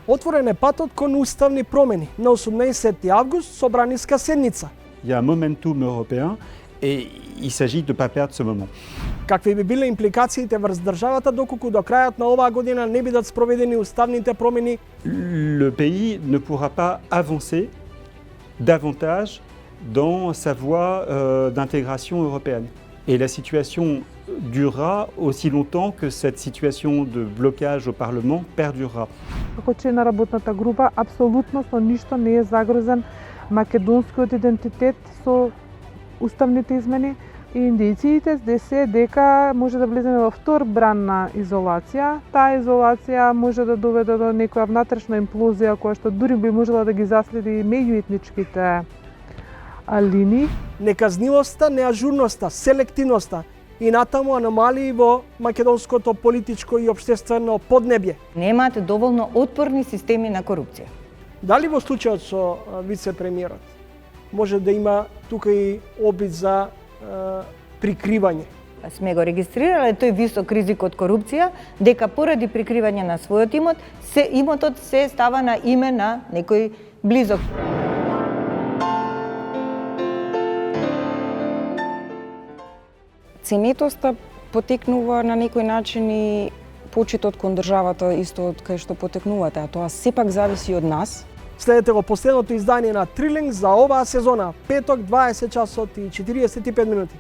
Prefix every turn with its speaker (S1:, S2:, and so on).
S1: Отворен е патот кон уставни промени на 18 август собраниска седница.
S2: Il y a un momentum européen et il s'agit de ne pas perdre ce moment.
S1: Какви би биле импликациите врз државата доколку до крајот на оваа година не бидат спроведени уставните промени?
S2: Le pays ne pourra pas avancer davantage dans sa voie d'intégration européenne. Et la situation durera aussi longtemps que cette situation de blocage au Parlement perdurera.
S3: Како член на работната група, апсолутно со ништо не е загрозен македонскиот идентитет со уставните измени и индициите се дека може да влеземе во втор бран на изолација. Таа изолација може да доведе до некоја внатрешна имплозија која што дури би можела да ги заследи меѓуетничките линии.
S1: Неказнивоста, неажурноста, селективноста и натаму аномалии во македонското политичко и општествено поднебје.
S4: Немаат доволно отпорни системи на корупција.
S1: Дали во случајот со вице-премиерот може да има тука и обид за прикривање?
S4: Сме го регистрирале тој висок ризик од корупција, дека поради прикривање на својот имотот се става на име на некој близок.
S5: Ценетоста потекнува на некој начин и почитот кон државата исто од кај што потекнувате, а тоа сепак зависи од нас.
S1: Следете го последното издание на Трилинг за оваа сезона, петок 20 часот и 45 минути.